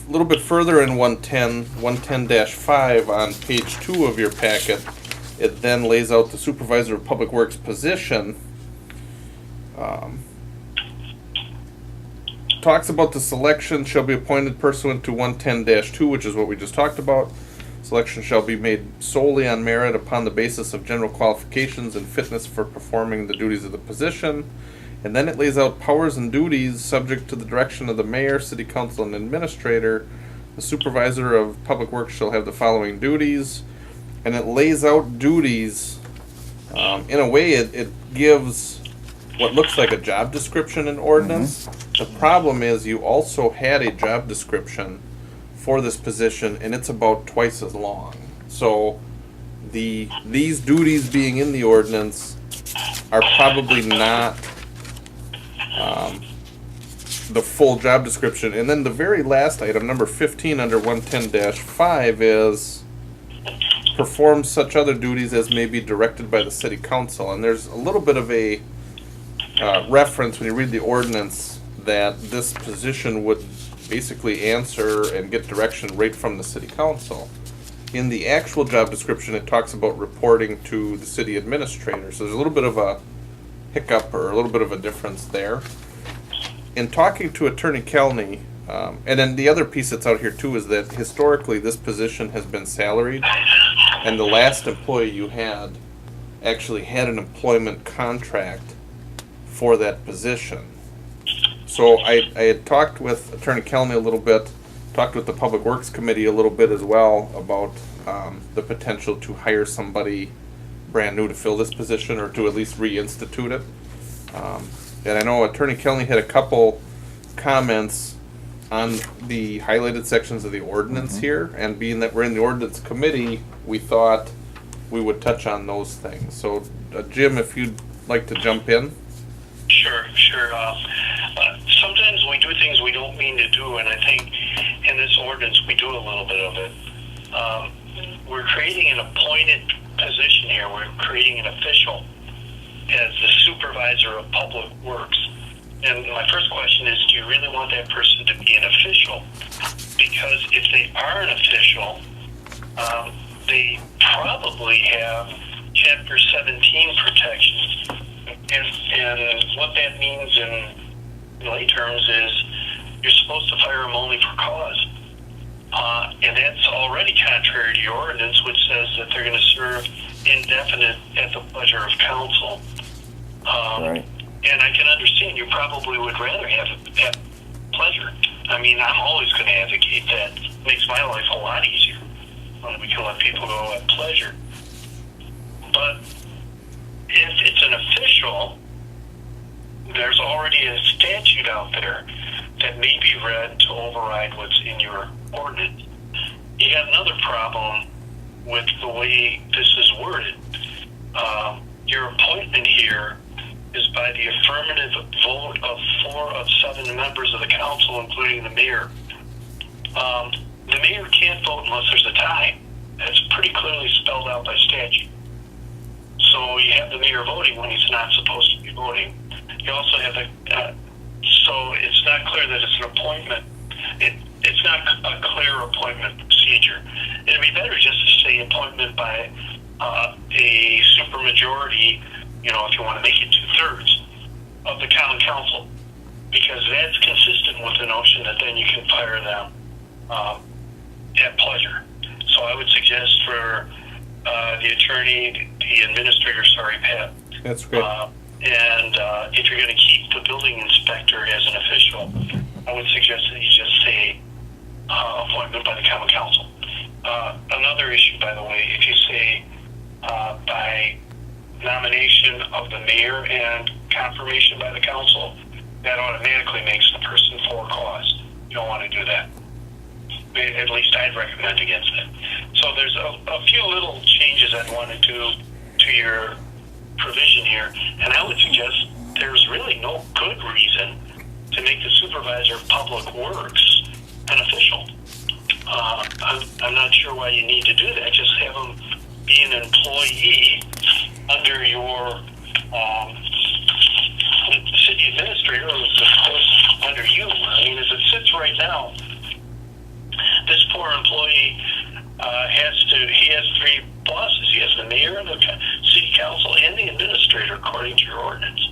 A little bit further in 110-5 on page 2 of your packet, it then lays out the supervisor of Public Works position. Talks about the selection shall be appointed pursuant to 110-2, which is what we just talked about. Selection shall be made solely on merit upon the basis of general qualifications and fitness for performing the duties of the position. And then it lays out powers and duties subject to the direction of the mayor, city council, and administrator. The supervisor of Public Works shall have the following duties. And it lays out duties. In a way, it gives what looks like a job description in ordinance. The problem is you also had a job description for this position, and it's about twice as long. So these duties being in the ordinance are probably not the full job description. And then the very last item, number 15 under 110-5, is perform such other duties as may be directed by the city council. And there's a little bit of a reference when you read the ordinance that this position would basically answer and get direction right from the city council. In the actual job description, it talks about reporting to the city administrator. So there's a little bit of a hiccup or a little bit of a difference there. In talking to Attorney Kelney, and then the other piece that's out here too is that historically this position has been salaried, and the last employee you had actually had an employment contract for that position. So I had talked with Attorney Kelney a little bit, talked with the Public Works Committee a little bit as well about the potential to hire somebody brand new to fill this position or to at least reinstitute it. And I know Attorney Kelney had a couple comments on the highlighted sections of the ordinance here, and being that we're in the ordinance committee, we thought we would touch on those things. So Jim, if you'd like to jump in. Sure. Sometimes we do things we don't mean to do, and I think in this ordinance we do a little bit of it. We're creating an appointed position here. We're creating an official as the supervisor of Public Works. And my first question is, do you really want that person to be an official? Because if they are an official, they probably have Chapter 17 protections. And what that means in lay terms is you're supposed to fire them only for cause. And that's already contrary to your ordinance, which says that they're going to serve indefinite at the pleasure of council. Right. And I can understand you probably would rather have it at pleasure. I mean, I'm always going to advocate that. It makes my life a lot easier when we can let people go at pleasure. But if it's an official, there's already a statute out there that may be read to override what's in your ordinance. You got another problem with the way this is worded. Your appointment here is by the affirmative vote of 4 of 7 members of the council, including the mayor. The mayor can't vote unless there's a tie. That's pretty clearly spelled out by statute. So you have the mayor voting when he's not supposed to be voting. You also have so it's not clear that it's an appointment. It's not a clear appointment procedure. It'd be better just to say appointment by a supermajority, if you want to make it 2/3 of the common council, because that's consistent with the notion that then you can fire them at pleasure. So I would suggest for the attorney, the administrator, Pat. That's great. And if you're going to keep the building inspector as an official, I would suggest that you just say appointment by the common council. Another issue, by the way, if you say by nomination of the mayor and confirmation by the council, that automatically makes the person for cause. You don't want to do that. At least I'd recommend against it. So there's a few little changes I'd want to do to your provision here, and I would suggest there's really no good reason to make the supervisor of public works an official. I'm not sure why you need to do that. Just have them be an employee under your city administrator, or of course under you. I mean, as it sits right now, this poor employee he has 3 bosses. He has the mayor, the city council, and the administrator, according to your ordinance.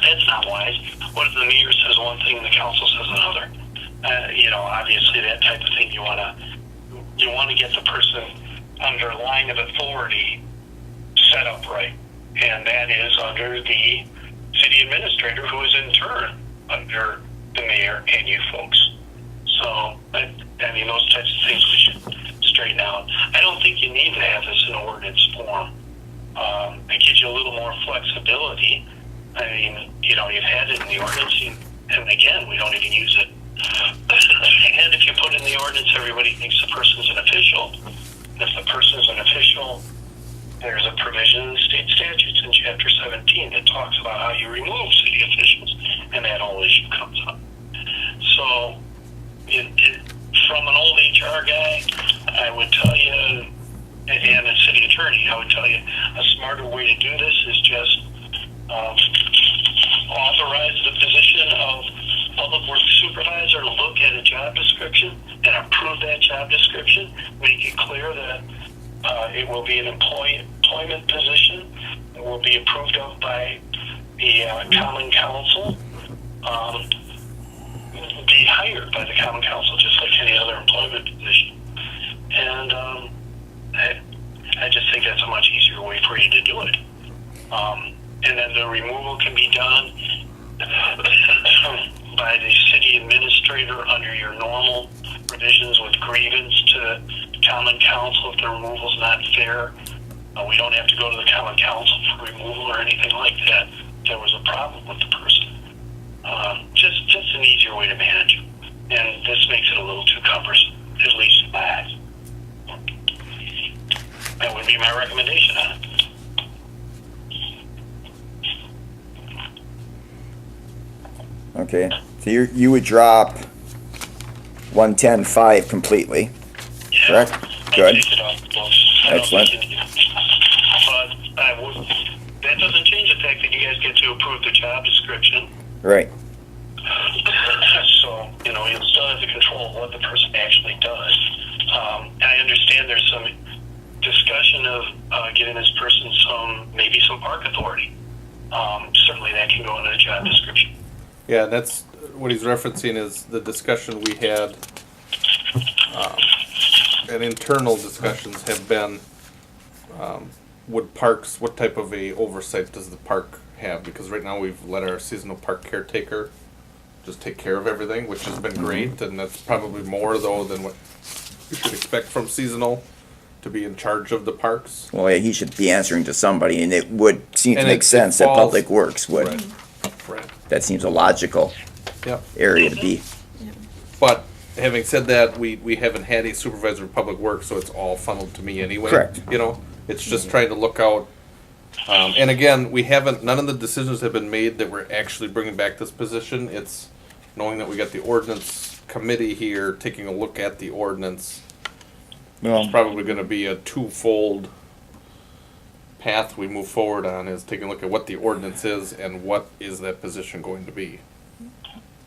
That's not wise. What if the mayor says one thing and the council says another? Obviously that type of thing you want to get the person under line of authority set up right, and that is under the city administrator, who is in turn under the mayor and you folks. So, those types of things we should straighten out. I don't think you need to have this in ordinance form. It gives you a little more flexibility. I mean, you've had it in the ordinance, and again, we don't even use it. And if you put in the ordinance, everybody thinks the person's an official. And if the person's an official, there's a provision in the state statutes in Chapter 17 that talks about how you remove city officials, and that whole issue comes up. So, from an old HR guy, I would tell you, and a city attorney, I would tell you a smarter way to do this is just authorize the position of public works supervisor to look at a job description and approve that job description. Make it clear that it will be an employment position. It will be approved of by the common council. Be hired by the common council just like any other employment position. And I just think that's a much easier way for you to do it. And then the removal can be done by the city administrator under your normal provisions with grievance to common council if the removal is not fair. We don't have to go to the common council for removal or anything like that. There was a problem with the person. Just an easier way to manage it. And this makes it a little too cumbersome, at least in my eyes. That would be my recommendation on it. Okay, so you would drop 110.5 completely, correct? Good. Excellent. But that doesn't change the fact that you guys get to approve the job description. Right. So, you'll still have the control of what the person actually does. I understand there's some discussion of giving this person maybe some park authority. Certainly that can go into the job description. Yeah, that's what he's referencing is the discussion we had, and internal discussions have been, what type of a oversight does the park have? Because right now we've let our seasonal park caretaker just take care of everything, which has been great, and that's probably more though than what you should expect from seasonal to be in charge of the parks. Well, yeah, he should be answering to somebody, and it would seem to And make it sense that falls- Public Works would. Right. That seems a logical Yep. area to be. But having said that, we haven't had a supervisor of public works, so it's all funneled to me anyway. Correct. It's just trying to look out. And again, none of the decisions have been made that we're actually bringing back this position. It's knowing that we got the ordinance committee here taking a look at the ordinance. Well, It's probably going to be a twofold path we move forward on is taking a look at what the ordinance is and what is that position going to be.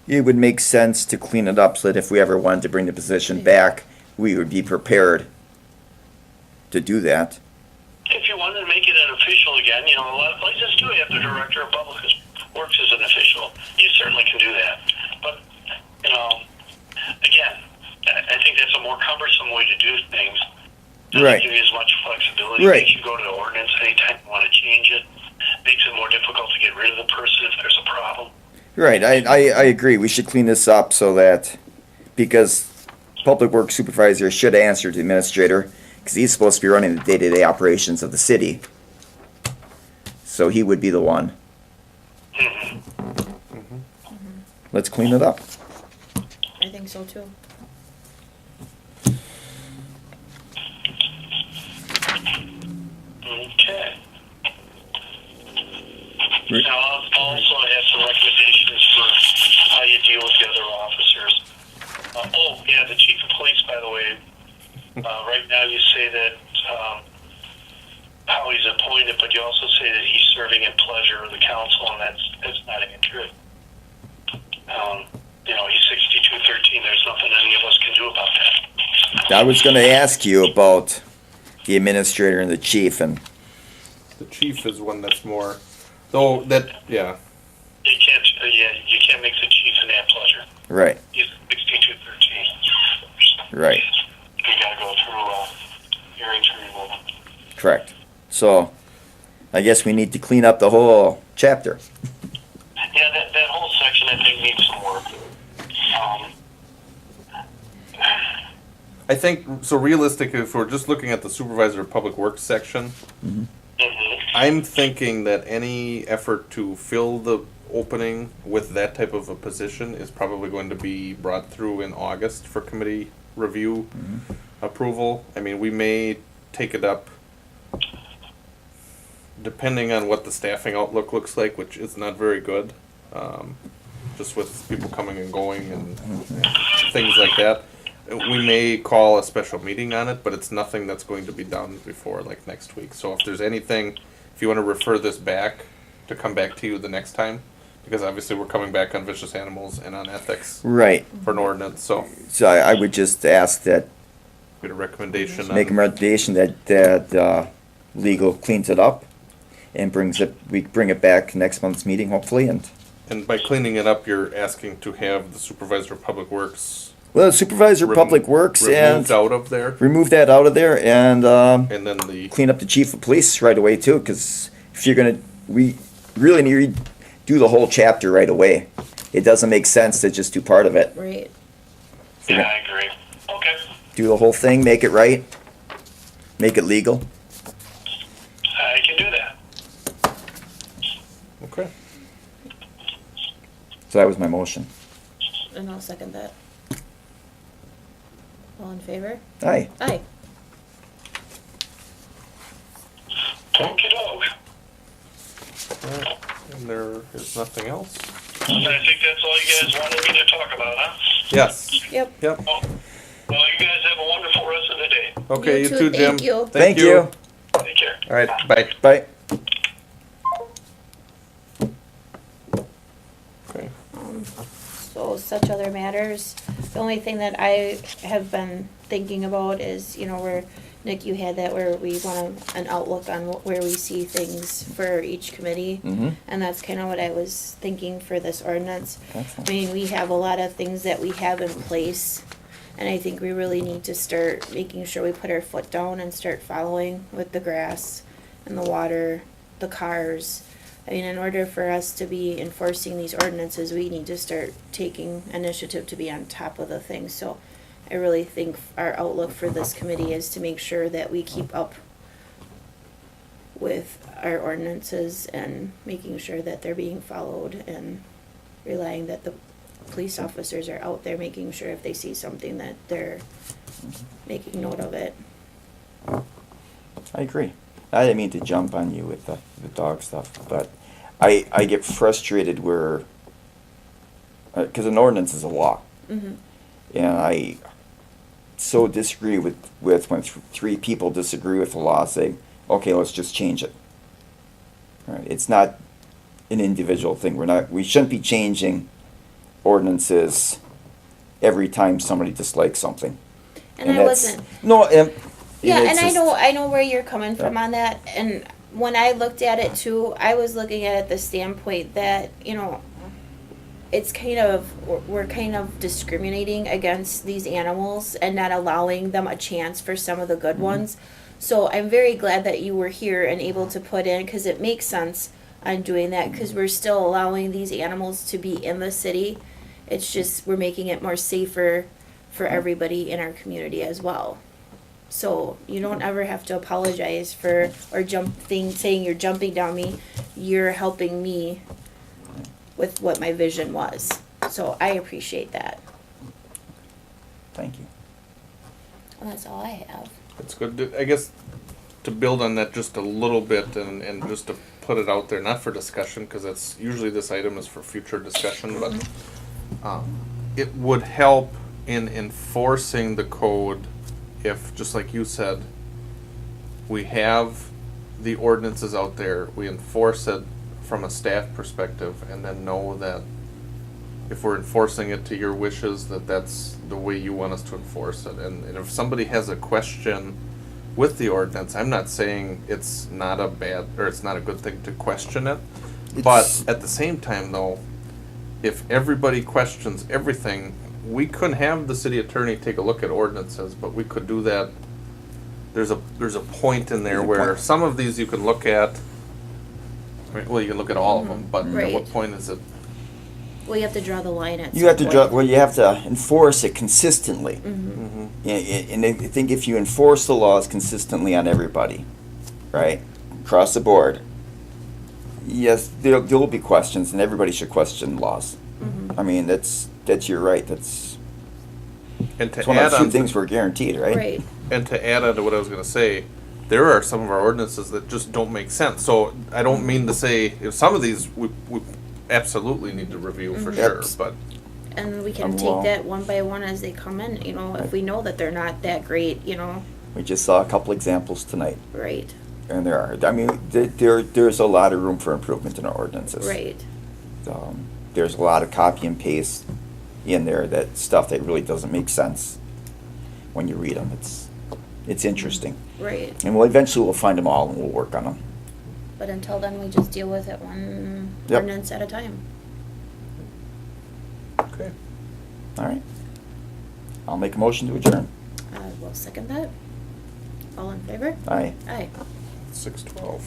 It would make sense to clean it up so that if we ever wanted to bring the position back, we would be prepared to do that. If you wanted to make it an official again, a lot of places do have the director of public works as an official. You certainly can do that. But, again, I think that's a more cumbersome way to do things. Doesn't Right. give you as much flexibility. Right. Makes you go to the ordinance anytime you want to change it. Makes it more difficult to get rid of the person if there's a problem. Right, I agree. We should clean this up so that, because Public Works Supervisor should answer to the administrator, because he's supposed to be running the day-to-day operations of the city. So he would be the one. Let's clean it up. I think so too. Okay. Right. Now, I'll also have some recommendations for how you deal with the other officers. The chief of police, by the way, right now you say that how he's appointed, but you also say that he's serving at pleasure of the council, and that's not accurate. He's 6213. There's nothing any of us can do about that. I was gonna ask you about the administrator and the chief, and The chief is one that's more, though that, yeah, You can't make the chief an at pleasure. right, He's 6213. right, You gotta go through hearings removal. correct. So, I guess we need to clean up the whole chapter. Yeah, that whole section I think needs some work. I think, so realistically, if we're just looking at the supervisor of public works section, I'm thinking that any effort to fill the opening with that type of a position is probably going to be brought through in August for committee review approval. I mean, we may take it up depending on what the staffing outlook looks like, which is not very good. Just with people coming and going and things like that. We may call a special meeting on it, but it's nothing that's going to be done before like next week. So if there's anything, if you want to refer this back to come back to you the next time, because obviously we're coming back on vicious animals and on ethics Right, for an ordinance, so so I would just ask that, get a recommendation. make a on, recommendation that legal cleans it up and we bring it back next month's meeting hopefully, and by cleaning it up, you're asking to have the supervisor of public works well, Supervisor of Public Works removed and out of there, remove that out of there and and then the clean up the chief of police right away too, because if you're gonna, we really need to do the whole chapter right away. It doesn't make sense to just do part of it. Right. Yeah, I agree. Okay. Do the whole thing, make it right, make it legal. I can do that. okay. So that was my motion. And I'll second that. All in favor? Aye. Aye. Okie doke. And there is nothing else. I think that's all you guys wanted me to talk about, huh? Yes. Yep. Yep. Well, you guys have a wonderful rest of the day. Okay, you too, Jim. Thank you. Thank you. Take care. All right. Bye. Bye. Okay. So such other matters. The only thing that I have been thinking about is, where, Nick, you had that where we want an outlook on where we see things for each committee. Mhm. And that's kind of what I was thinking for this ordinance. Excellent. I mean, we have a lot of things that we have in place. And I think we really need to start making sure we put our foot down and start following with the grass and the water, the cars. I mean, in order for us to be enforcing these ordinances, we need to start taking initiative to be on top of the things. So I really think our outlook for this committee is to make sure that we keep up with our ordinances and making sure that they're being followed and relying that the police officers are out there making sure if they see something that they're making note of it. I agree. I didn't mean to jump on you with the dog stuff, but I get frustrated where, because an ordinance is a law. Mm-hmm. And I so disagree with when three people disagree with the law, say, okay, let's just change it. Right, it's not an individual thing. We shouldn't be changing ordinances every time somebody dislikes something. And I that's- wasn't. No, Yeah, it's and just- I know where you're coming from Yeah. on that. And when I looked at it too, I was looking at it the standpoint that, you know, it's kind of, we're kind of discriminating against these animals and not allowing them a chance for some of the good ones. So I'm very glad that you were here and able to put in, because it makes sense on doing that, because we're still allowing these animals to be in the city. It's just, we're making it more safer for everybody in our community as well. So you don't ever have to apologize for, or saying you're jumping down me. You're helping me with what my vision was. So I appreciate that. Thank you. Well, that's all I have. It's good. I guess to build on that just a little bit and just to put it out there, not for discussion, because it's usually this item is for future discussion, but it would help in enforcing the code if, just like you said, we have the ordinances out there, we enforce it from a staff perspective, and then know that if we're enforcing it to your wishes, that's the way you want us to enforce it. And if somebody has a question with the ordinance, I'm not saying it's not a bad, or it's not a good thing to question it. But at the same time though, if everybody questions everything, we couldn't have the city attorney take a look at ordinances, but we could do that. There's a point in there There's a where point. some of these you can look at, well, you can look at all of them, but at Right. what point is it? Well, you have to draw the line at You some have to point. you have to enforce it consistently. And I think if you enforce the laws consistently on everybody, right, across the board, yes, there will be questions, and everybody should question laws. I mean, that's you're right. That's And to it's one of add the few on things to, we're guaranteed, right? Right. and to add on to what I was going to say, there are some of our ordinances that just don't make sense. So I don't mean to say if some of these we absolutely need to review for sure, Yep. but And we can Well- take that one by one as they come in, you know, if we know that they're not that great, you know, We just saw a couple examples tonight, right, and there are. I mean, there's a lot of room for improvement in our ordinances. right. There's a lot of copy and paste in there, that stuff that really doesn't make sense when you read them. It's interesting. Right. And eventually we'll find them all and we'll work on them. But until then, we just deal with it one Yep. ordinance at a time. okay. All right. I'll make a motion to adjourn. We'll second that. All in favor? Aye. Aye. 6:12.